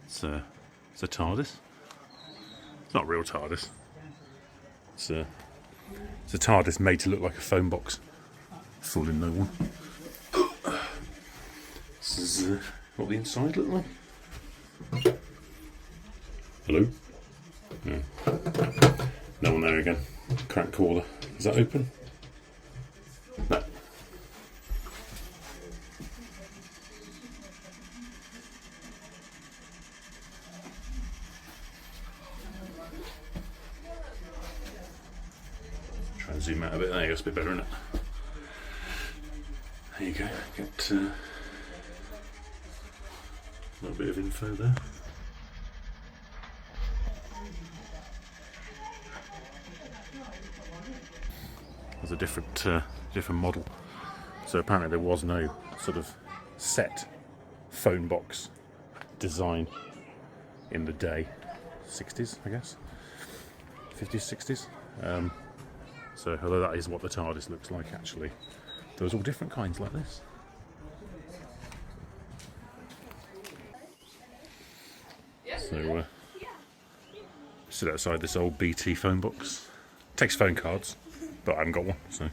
It's a TARDIS. It's not a real TARDIS. It's a TARDIS made to look like a phone box. Fooling no one. This is what the inside look like. Hello? No. No one there again. Crank caller. Is that open? No. Try and zoom out a bit. There you go, it's a bit better, isn't it? There you go. Get a little bit of info there. There's a different model. So apparently there was no sort of set phone box design in the day. 60s, I guess. 50s, 60s. So although that is what the TARDIS looks like actually, there was all different kinds like this. So sit outside this old BT phone box. Takes phone cards, but I haven't got one, so.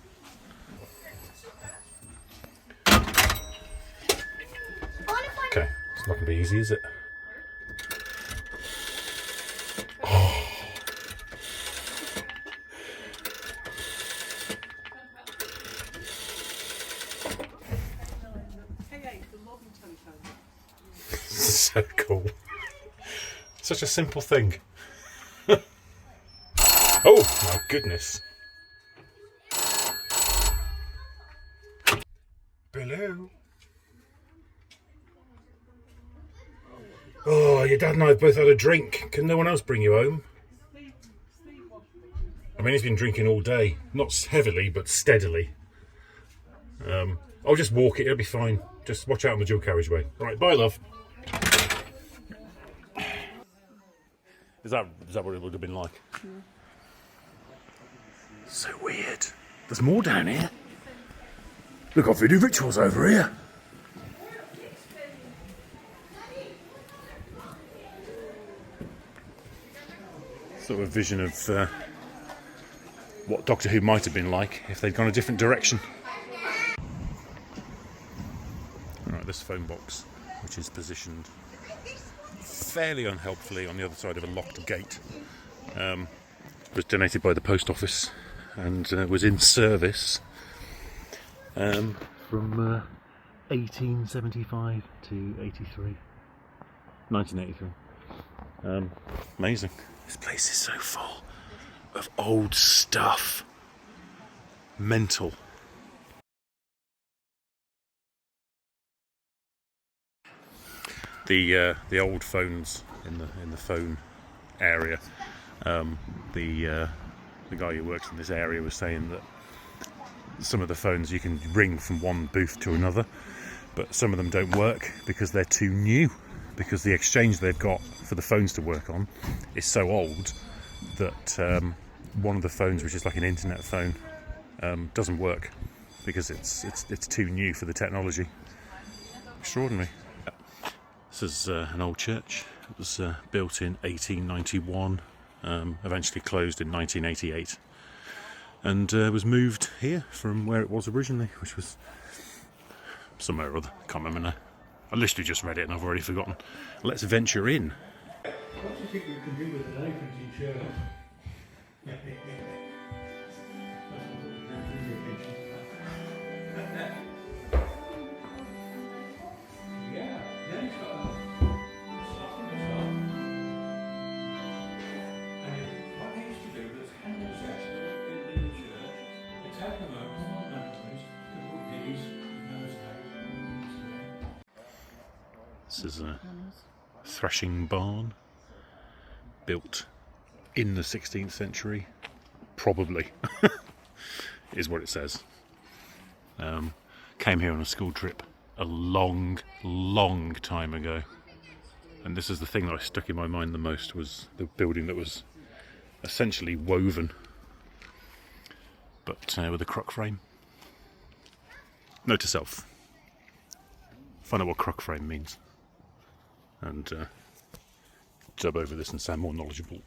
Okay, it's not going to be easy, is it? Oh. So cool. Such a simple thing. Oh my goodness. Hello. Oh, your dad and I have both had a drink. Can no one else bring you home? I mean, he's been drinking all day. Not heavily, but steadily. I'll just walk it, it'll be fine. Just watch out on the dual carriageway. Right, bye, love. Is that what it would have been like? Yeah. So weird. There's more down here. Look, I've voodoo rituals over here. Sort of a vision of what Doctor Who might have been like if they'd gone a different direction. Alright, this phone box, which is positioned fairly unhelpfully on the other side of a locked gate, was donated by the post office and was in service from 1875 to 1983. Amazing. This place is so full of old stuff. Mental. The old phones in the phone area. The guy who works in this area was saying that some of the phones you can ring from one booth to another, but some of them don't work because they're too new. Because the exchange they've got for the phones to work on is so old that one of the phones, which is like an internet phone, doesn't work because it's too new for the technology. Extraordinary. This is an old church. It was built in 1891, eventually closed in 1988, and was moved here from where it was originally, which was somewhere or other. Can't remember now. I literally just read it and I've already forgotten. Let's venture in. What do you think we can do with an entrance in church? This is a threshing barn built in the 16th century, probably, is what it says. Came here on a school trip a long time ago, and this is the thing that I stuck in my mind the most, was the building that was essentially woven, but with a crook frame. Note to self, find out what crook frame means. And dub over this and sound more knowledgeable.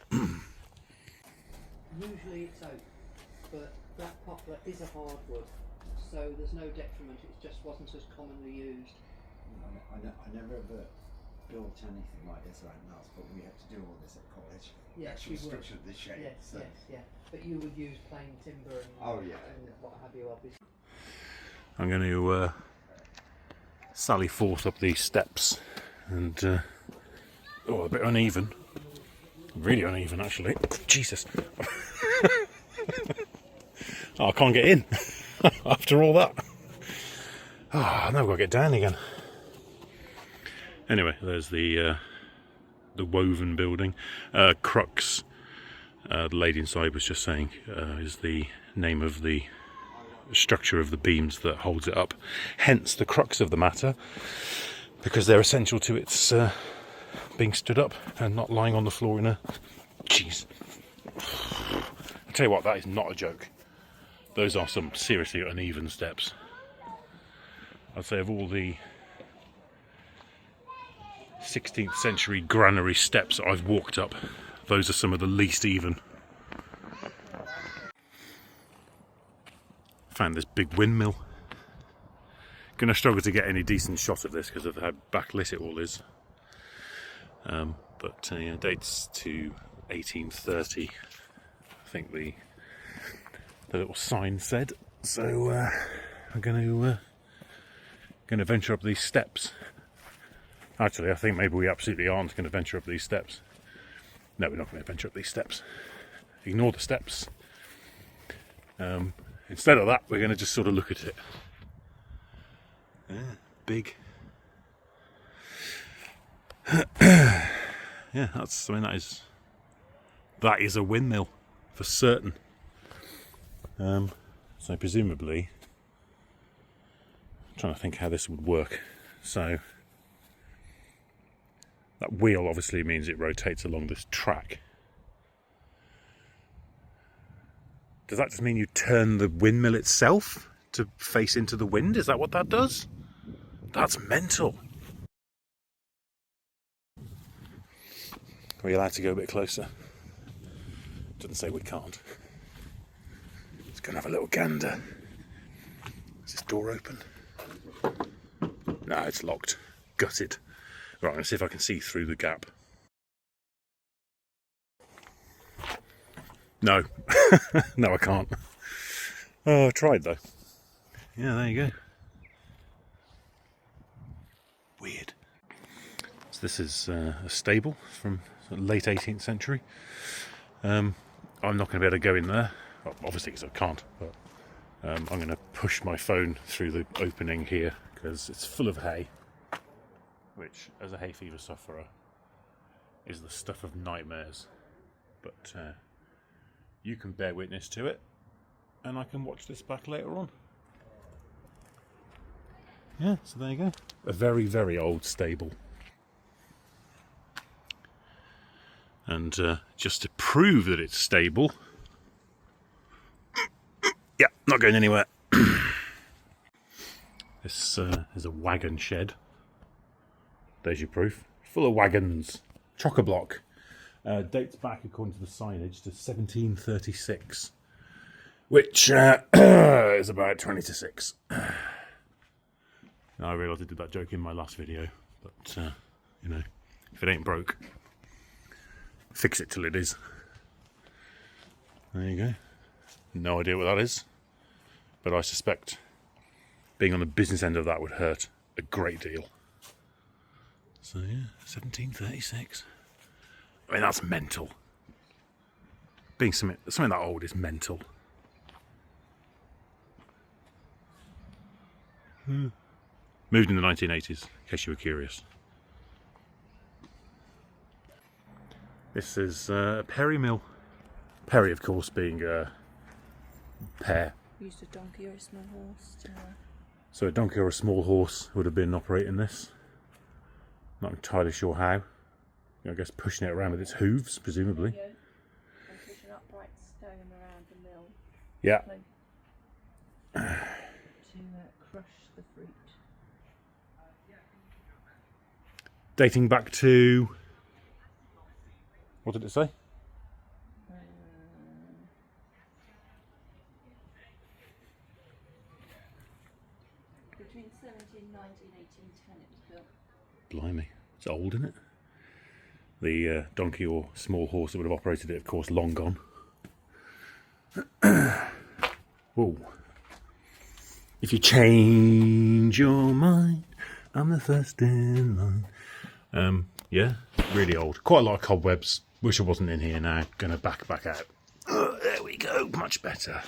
Usually it's oak, but black poplar is a hardwood, so there's no detriment, it just wasn't as commonly used. I never ever built anything like this around the house, but we had to do all this at college. Yes, Actual we would. structure of this shape. Yes, So. yes, yeah. But you would use plain timber and, Oh, yeah. and what have you, obviously. I'm going to sally forth up these steps, and oh, a bit uneven, really uneven actually. Jesus! Oh, I can't get in after all that. Ah, now I've got to get down again. Anyway, there's the woven building. Crux, the lady inside was just saying, is the name of the structure of the beams that holds it up. Hence the crux of the matter, because they're essential to its being stood up and not lying on the floor in a... Jeez. I tell you what, that is not a joke. Those are some seriously uneven steps. I'd say of all the 16th century granary steps I've walked up, those are some of the least even. Found this big windmill. Gonna struggle to get any decent shot of this because of how backlit it all is. But yeah, dates to 1830, I think the little sign said. So I'm gonna venture up these steps. Actually, I think maybe we absolutely aren't going to venture up these steps. No, we're not going to venture up these steps. Ignore the steps. Instead of that, we're going to just sort of look at it. Yeah, big. Yeah, that's. I mean, that is a windmill for certain. So presumably, I'm trying to think how this would work. So that wheel obviously means it rotates along this track. Does that just mean you turn the windmill itself to face into the wind? Is that what that does? That's mental. Are we allowed to go a bit closer? Doesn't say we can't. Let's go and have a little gander. Is this door open? No, it's locked. Gutted. Right, I'm going to see if I can see through the gap. No. No, I can't. Oh, I tried though. Yeah, there you go. Weird. So this is a stable from late 18th century. I'm not going to be able to go in there, well, obviously because I can't, but I'm going to push my phone through the opening here because it's full of hay, which, as a hay fever sufferer, is the stuff of nightmares. But you can bear witness to it, and I can watch this back later on. Yeah, so there you go. A very, very old stable. And just to prove that it's stable, yeah, not going anywhere. This is a wagon shed. There's your proof. Full of wagons. Chock-a-block. Dates back, according to the signage, to 1736. Which is about 20 to 6. Now, I realised I did that joke in my last video. But, you know, if it ain't broke, fix it till it is. There you go. No idea what that is. But I suspect being on the business end of that would hurt a great deal. So yeah, 1736. I mean, that's mental. Being something that old is mental. Moved in the 1980s, in case you were curious. This is a Perry mill. Perry, of course, being a pear. Used a donkey or a small horse to... So a donkey or a small horse would have been operating this. Not entirely sure how. I guess pushing it around with its hooves, presumably. And push an upright stone around the mill. Yeah. To crush the fruit. Dating back to What did it say? Between 1790 and 1810 it was built. Blimey, it's old, isn't it? The donkey or small horse that would have operated it, of course, long gone. Whoa. If you change your mind, I'm the first in line. Yeah, really old. Quite a lot of cobwebs. Wish I wasn't in here now. Gonna back out. There we go, much better.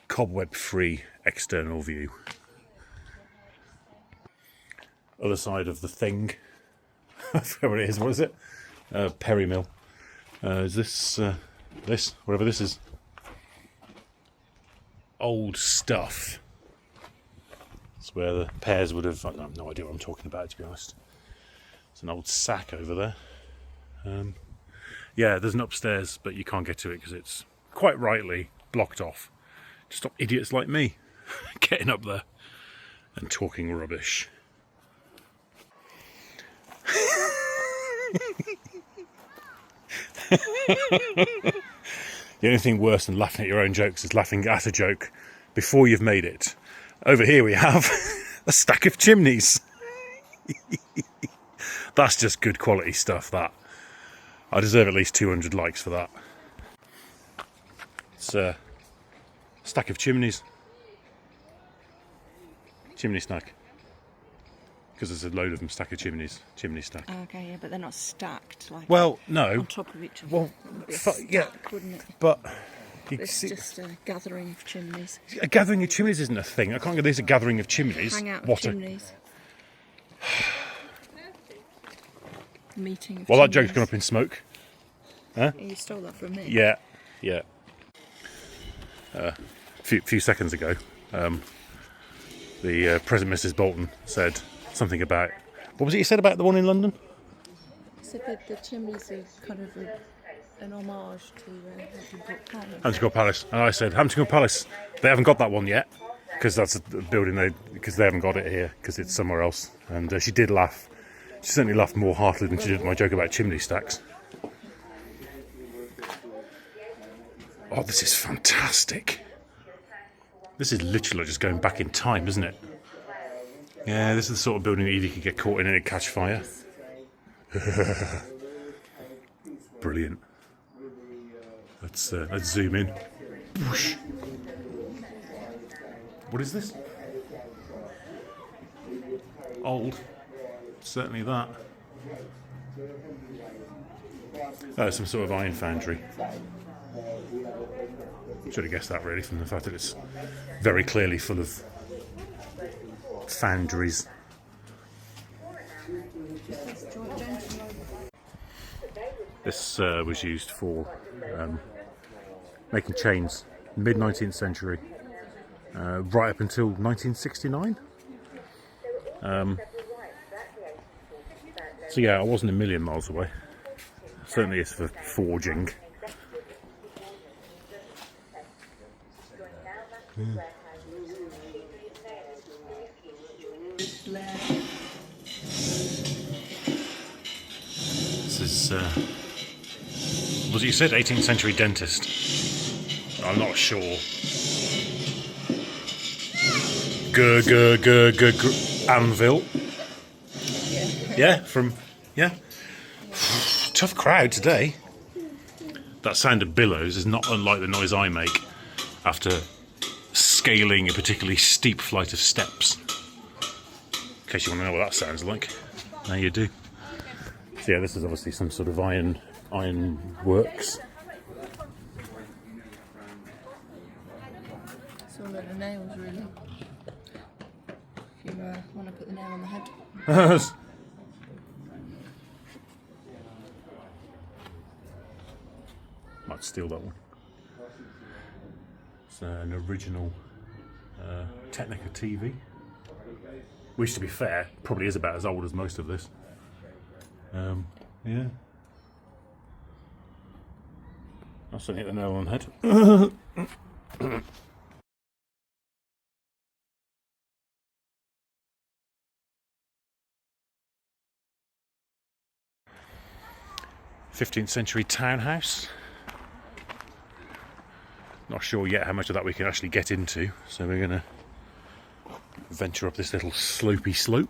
Cobweb-free external view. Other side of the thing. That's where it is. What is it? Perry Mill. Is this whatever this is? Old stuff. That's where the pears would have. I have no idea what I'm talking about, to be honest. It's an old sack over there. Yeah, there's an upstairs, but you can't get to it because it's quite rightly blocked off. To stop idiots like me getting up there and talking rubbish. The only thing worse than laughing at your own jokes is laughing at a joke before you've made it. Over here we have a stack of chimneys. That's just good quality stuff, that. I deserve at least 200 likes for that. It's a stack of chimneys. Chimney stack. Because there's a load of them, stack of chimneys. Chimney stack. Okay, yeah, but they're not stacked like Well, no. on top of each other. Well, It would be a yeah, stack, wouldn't it? but you It's see, just a gathering of chimneys. a gathering of chimneys isn't a thing. I can't get this a gathering of chimneys. Hang out of What chimneys. Meeting of Well, that chimneys. joke's gone up in smoke. You stole that from me. Yeah. A few seconds ago, the present Mrs. Bolton said something about. What was it you said about the one in London? So the chimneys are kind of an homage to Hampton Court Palace. Hampton Court Palace. And I said, Hampton Court Palace, they haven't got that one yet. Because that's a building because they haven't got it here, because it's somewhere else. And she did laugh. She certainly laughed more heartily than she did at my joke about chimney stacks. Oh, this is fantastic. This is literally just going back in time, isn't it? Yeah, this is the sort of building that you could get caught in and it'd catch fire. Brilliant. Let's zoom in. Whoosh. What is this? Old. Certainly that. Oh, some sort of iron foundry. Should have guessed that really from the fact that it's very clearly full of foundries. This was used for making chains, mid-19th century, right up until 1969. So yeah, I wasn't a million miles away. Certainly it's for forging. This is, what you said, 18th century dentist. I'm not sure. Anvil. Yeah, tough crowd today. That sound of billows is not unlike the noise I make after scaling a particularly steep flight of steps. In case you want to know what that sounds like. Now you do. So yeah, this is obviously some sort of iron works. It's all over the nails, really. If you want to put the nail on the head. Might steal that one. It's an original Technica TV. Which, to be fair, probably is about as old as most of this. Yeah. I'll certainly hit the nail on the head. 15th century townhouse. Not sure yet how much of that we can actually get into, so we're going to venture up this little slopey slope.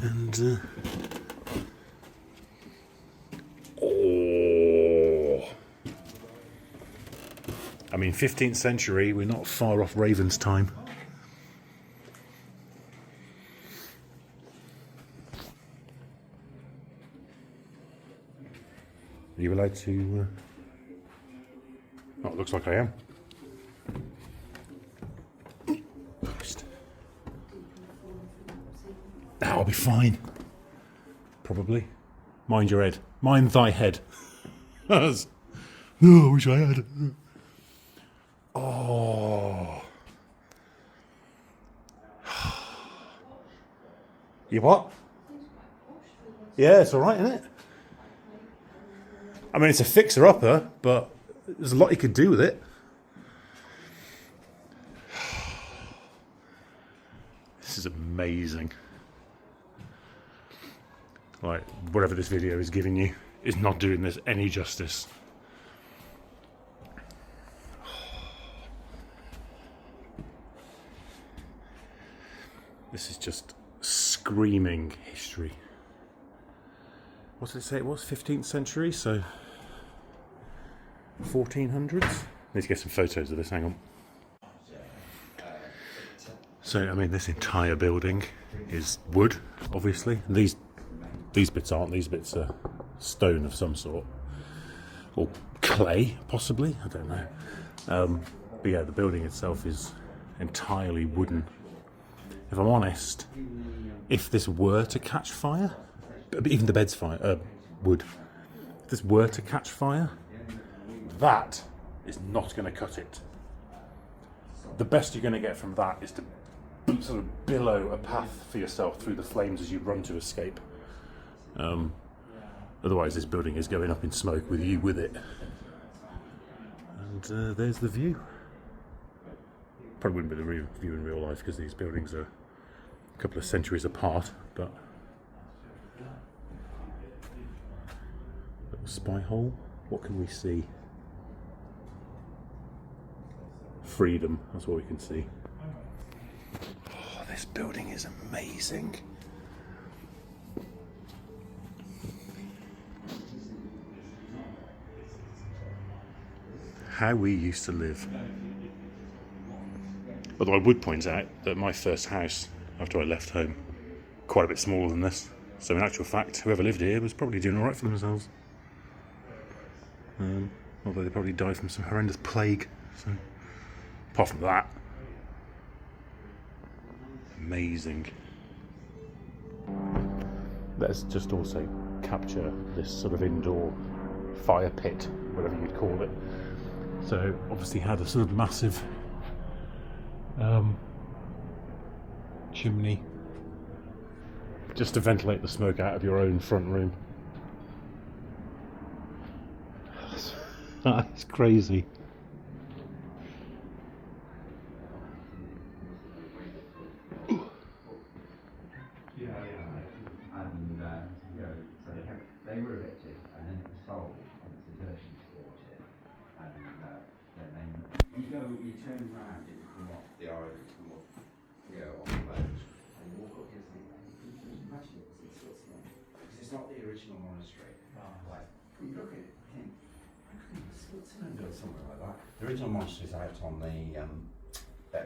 And oh, I mean, 15th century, we're not far off Raven's time. Are you allowed to? Oh, it looks like I am. I'll be fine. Probably. Mind your head. Mind thy head. No, I wish I had. Oh. You what? Yeah, it's alright, isn't it? I mean, it's a fixer-upper, but there's a lot you could do with it. This is amazing. Like, whatever this video is giving you is not doing this any justice. This is just screaming history. What did it say it was? 15th century, so 1400s? Need to get some photos of this, hang on. So, I mean, this entire building is wood, obviously. These bits aren't, these bits are stone of some sort. Or clay, possibly, I don't know. But yeah, the building itself is entirely wooden. If I'm honest, if this were to catch fire, even the bed's wood, if this were to catch fire, that is not going to cut it. The best you're going to get from that is to sort of billow a path for yourself through the flames as you run to escape. Otherwise this building is going up in smoke with you with it. And there's the view. Probably wouldn't be the view in real life because these buildings are a couple of centuries apart, but little spy hole. What can we see? Freedom, that's what we can see. Oh, this building is amazing. How we used to live. Although I would point out that my first house, after I left home, quite a bit smaller than this. So in actual fact, whoever lived here was probably doing alright for themselves. Although they probably died from some horrendous plague. So, apart from that, amazing. Let's just also capture this sort of indoor fire pit, whatever you'd call it. So obviously had a sort of massive chimney just to ventilate the smoke out of your own front room. That's crazy. They were evicted and then it was sold and the Dershins bought it and then you turn around and come off the island, come up, off the boat and you walk up here and think, imagine it was in Switzerland because it's not the original monastery. Like, you look at it and think, why couldn't it be Switzerland or somewhere like that? The original monastery's out on the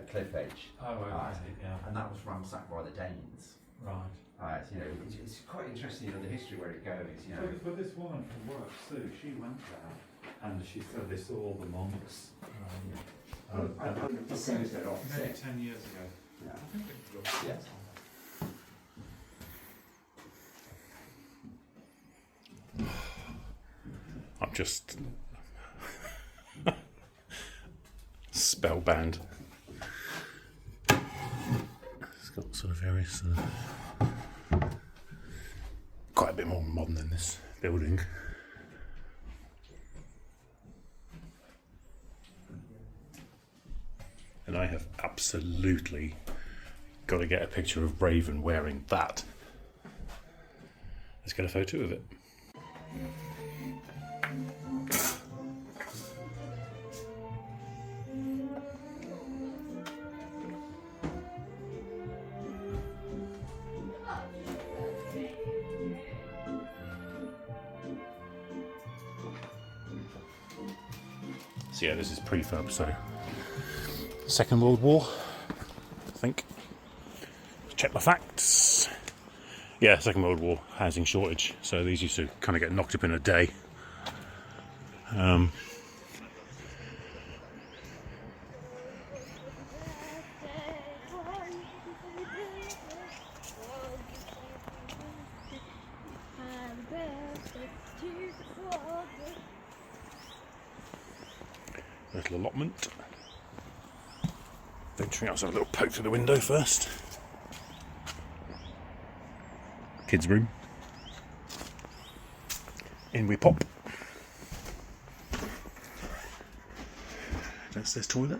cliff edge. Oh, right, yeah. And that was ransacked by the Danes. Right. It's quite interesting, the history where it goes. But this woman from work, Sue, she went there and she said they saw all the monks. Maybe 10 years ago. Yeah. I think it was. Yes. I'm just spellbound. It's got sort of various quite a bit more modern than this building. And I have absolutely got to get a picture of Raven wearing that. Let's get a photo of it. So yeah, this is prefab, so Second World War, I think. Check the facts. Yeah, Second World War, housing shortage. So these used to kind of get knocked up in a day. Little allotment. Venturing out, let's have a little poke through the window first. Kids' room. In we pop. Downstairs toilet.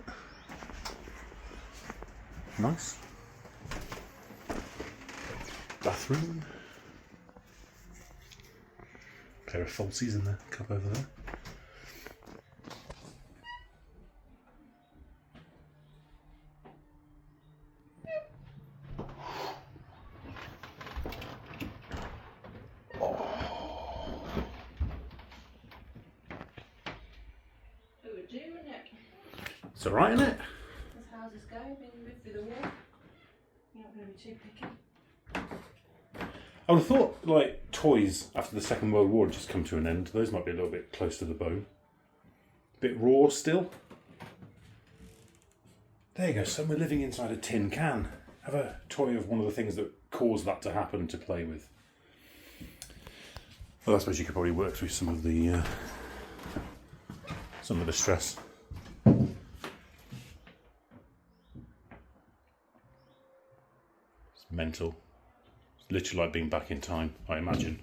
Nice. Bathroom. Pair of falsies in the cup over there. It's alright, isn't it? As houses go, being lived through the war, you're not going to be too picky. I would have thought, like, toys after the Second World War had just come to an end. Those might be a little bit close to the bone. A bit raw still. There you go, so we're living inside a tin can. Have a toy of one of the things that caused that to happen to play with. Well, I suppose you could probably work through some of the stress. It's mental. It's literally like being back in time, I imagine.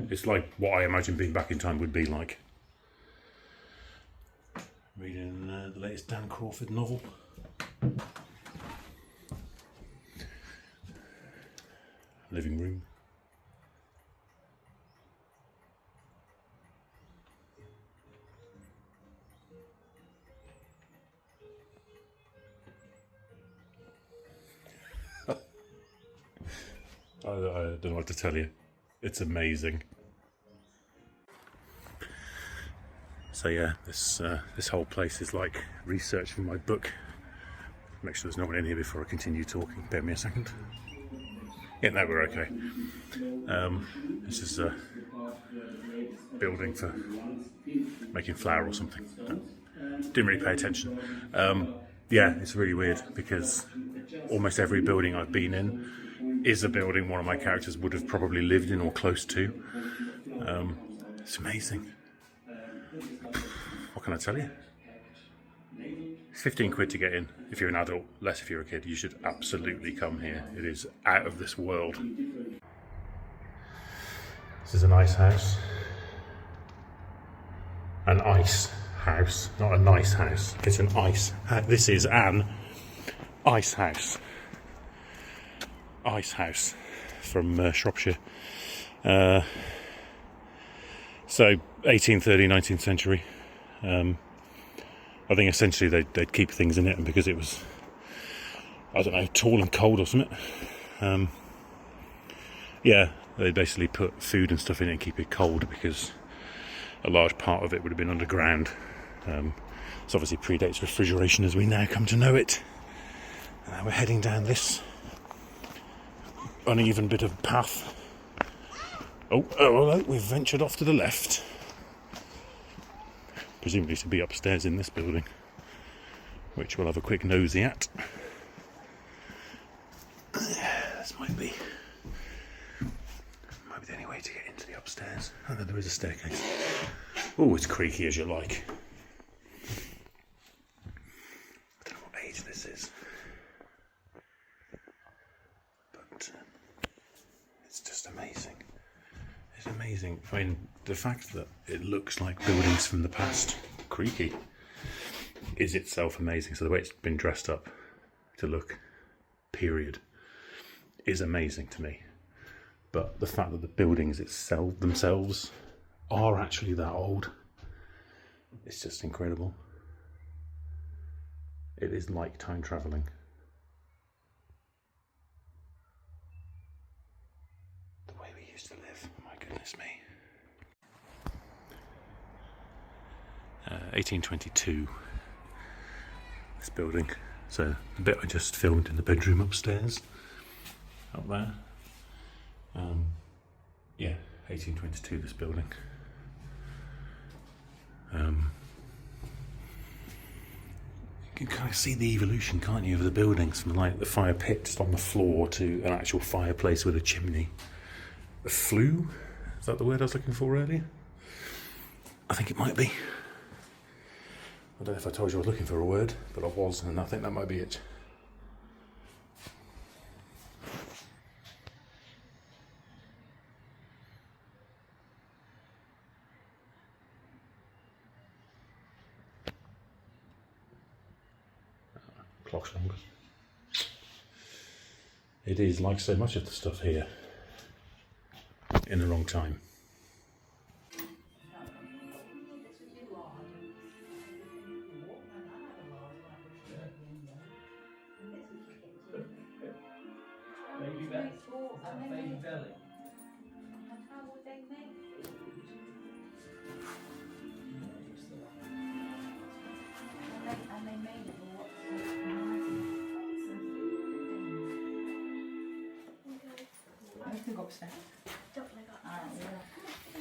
It's like what I imagine being back in time would be like. Reading the latest Dan Crawford novel. Living room. I don't know what to tell you. It's amazing. So yeah, this whole place is like research for my book. Make sure there's no one in here before I continue talking. Bear me a second. Yeah, no, we're okay. This is a building for making flour or something. Didn't really pay attention. Yeah, it's really weird because almost every building I've been in is a building one of my characters would have probably lived in or close to. It's amazing. What can I tell you? It's 15 quid to get in if you're an adult, less if you're a kid. You should absolutely come here. It is out of this world. This is an ice house. An ice house, not a nice house. It's an ice. This is an ice house. Ice house from Shropshire. So 1830, 19th century. I think essentially they'd keep things in it, and because it was, I don't know, tall and cold or something. Yeah, they basically put food and stuff in it and keep it cold because a large part of it would have been underground. This obviously predates refrigeration as we now come to know it. And now we're heading down this uneven bit of path. Oh, we've ventured off to the left. Presumably to be upstairs in this building, which we'll have a quick nosy at. This might be the only way to get into the upstairs. Oh no, there is a staircase. Oh, it's creaky as you like. I don't know what age this is, but it's just amazing. It's amazing. I mean, the fact that it looks like buildings from the past, creaky, is itself amazing. So the way it's been dressed up to look, period, is amazing to me. But the fact that the buildings themselves are actually that old. It's just incredible. It is like time travelling. The way we used to live, my goodness me. 1822, this building. So the bit I just filmed in the bedroom upstairs, up there. Yeah, 1822, this building. You can kind of see the evolution, can't you, of the buildings, from like the fire pit just on the floor to an actual fireplace with a chimney. A flue? Is that the word I was looking for earlier? I think it might be. I don't know if I told you I was looking for a word, but I was, and I think that might be it. Clock's longer. It is like so much of the stuff here, in the wrong time.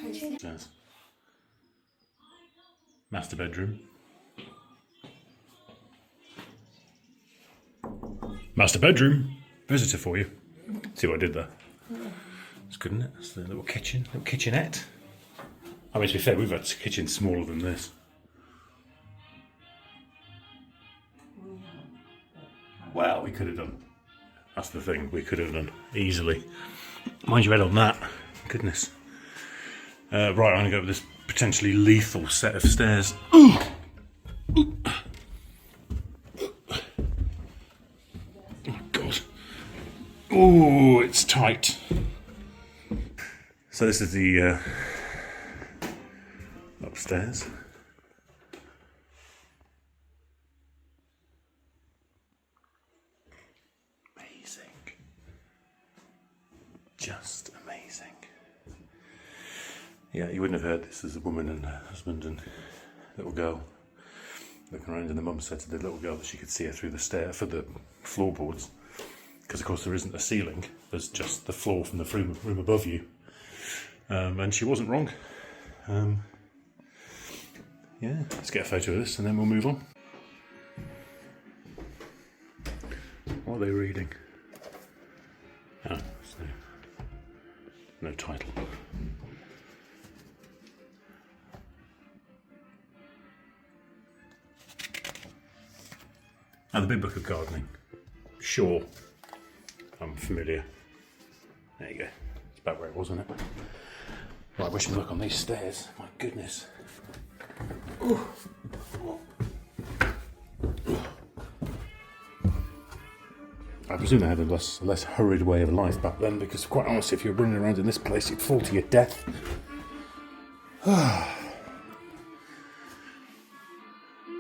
Upstairs. Master bedroom. Master bedroom. Visitor for you. See what I did there? It's good, isn't it? It's the little kitchen, little kitchenette. I mean, to be fair, we've had kitchens smaller than this. Well, we could have done. That's the thing, we could have done easily. Mind your head on that. Goodness. Right, I'm going to go with this potentially lethal set of stairs. Ooh. Ooh. Oh, God. Oh, it's tight. So this is the upstairs. Amazing. Just amazing. Yeah, you wouldn't have heard this as a woman and her husband and little girl looking around, and the mum said to the little girl that she could see her through the stair for the floorboards, because of course there isn't a ceiling, there's just the floor from the room above you. And she wasn't wrong. Yeah, let's get a photo of this and then we'll move on. What are they reading? Oh, no title. Now, the Big Book of Gardening. Sure, I'm familiar. There you go. It's about where it was, wasn't it? Right, wish me luck on these stairs. My goodness. Ooh. I presume they had a less hurried way of life back then, because quite honestly, if you were running around in this place, you'd fall to your death.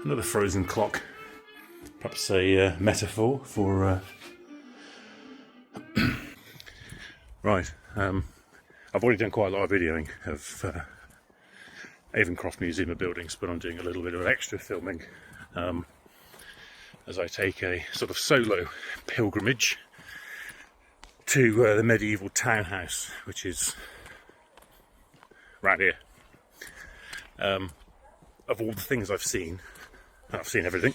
Another frozen clock. Perhaps a metaphor for... Right, I've already done quite a lot of videoing of Avoncroft Museum of Buildings, but I'm doing a little bit of extra filming as I take a sort of solo pilgrimage to the medieval townhouse, which is right here. Of all the things I've seen everything.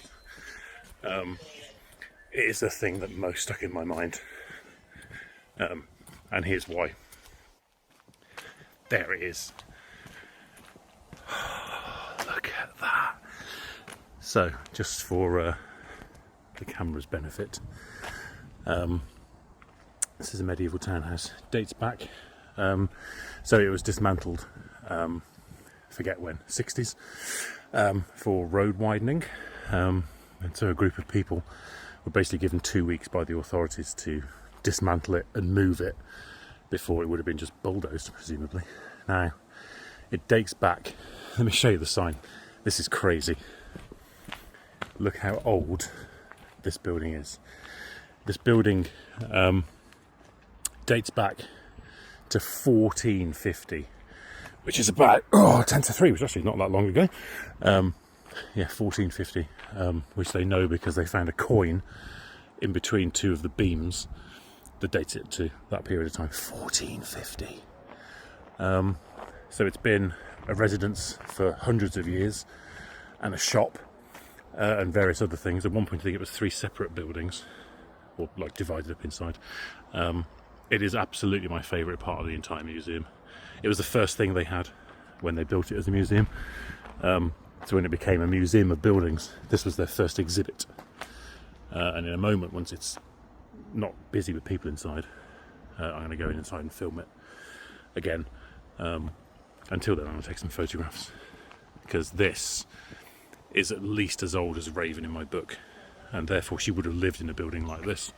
It is the thing that most stuck in my mind, and here's why. There it is. Look at that. So, just for the camera's benefit, this is a medieval townhouse. Dates back, so it was dismantled, forget when, 60s, for road widening. And so a group of people were basically given 2 weeks by the authorities to dismantle it and move it before it would have been just bulldozed, presumably. Now, It dates back, let me show you the sign. This is crazy. Look how old this building is. This building dates back to 1450, which is about 10 to 3, which is actually not that long ago. Yeah, 1450, which they know because they found a coin in between two of the beams that dates it to that period of time, 1450. So it's been a residence for hundreds of years, and a shop, and various other things. At one point I think it was 3 separate buildings, or like divided up inside. It is absolutely my favourite part of the entire museum. It was the first thing they had when they built it as a museum. So when it became a museum of buildings, this was their first exhibit. And in a moment, once it's not busy with people inside, I'm going to go inside and film it again. Until then, I'm going to take some photographs, because this is at least as old as Raven in my book, and therefore she would have lived in a building like this.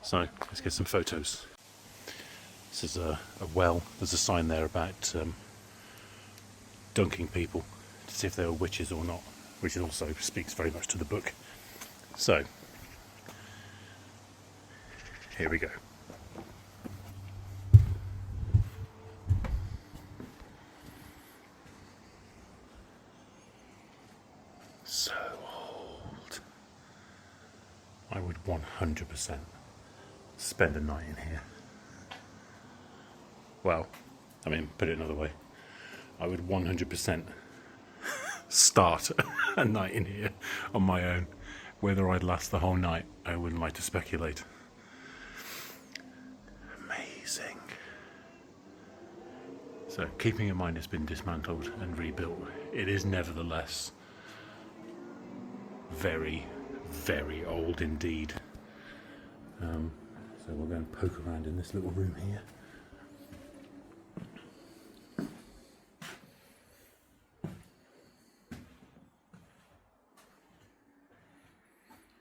So let's get some photos. This is a well. There's a sign there about dunking people to see if they were witches or not, which also speaks very much to the book. So here we go. So old. I would 100% spend a night in here. Well, I mean, put it another way, I would 100% start a night in here on my own. Whether I'd last the whole night, I wouldn't like to speculate. Amazing. So, keeping in mind it's been dismantled and rebuilt, it is nevertheless very, very old indeed. So we'll go and poke around in this little room here.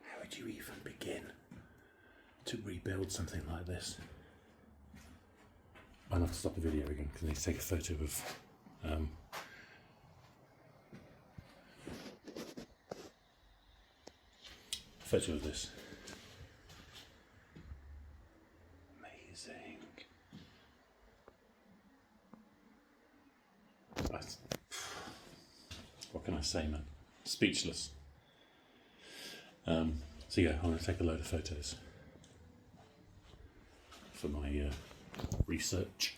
How would you even begin to rebuild something like this? I'll have to stop the video again because I need to take a photo of this. Amazing. What can I say, man? Speechless. So yeah, I'm going to take a load of photos for my research.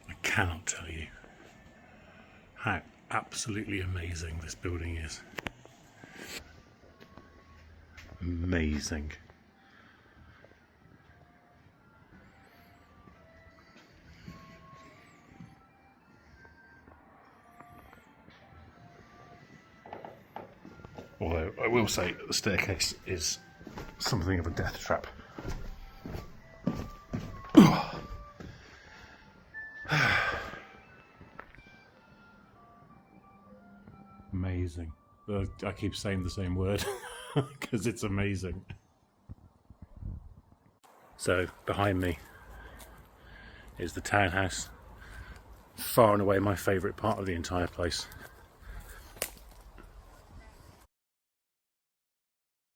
I cannot tell you how absolutely amazing this building is. Amazing. Although I will say that the staircase is something of a death trap. Amazing. I keep saying the same word because it's amazing. So behind me is the townhouse. Far and away my favourite part of the entire place.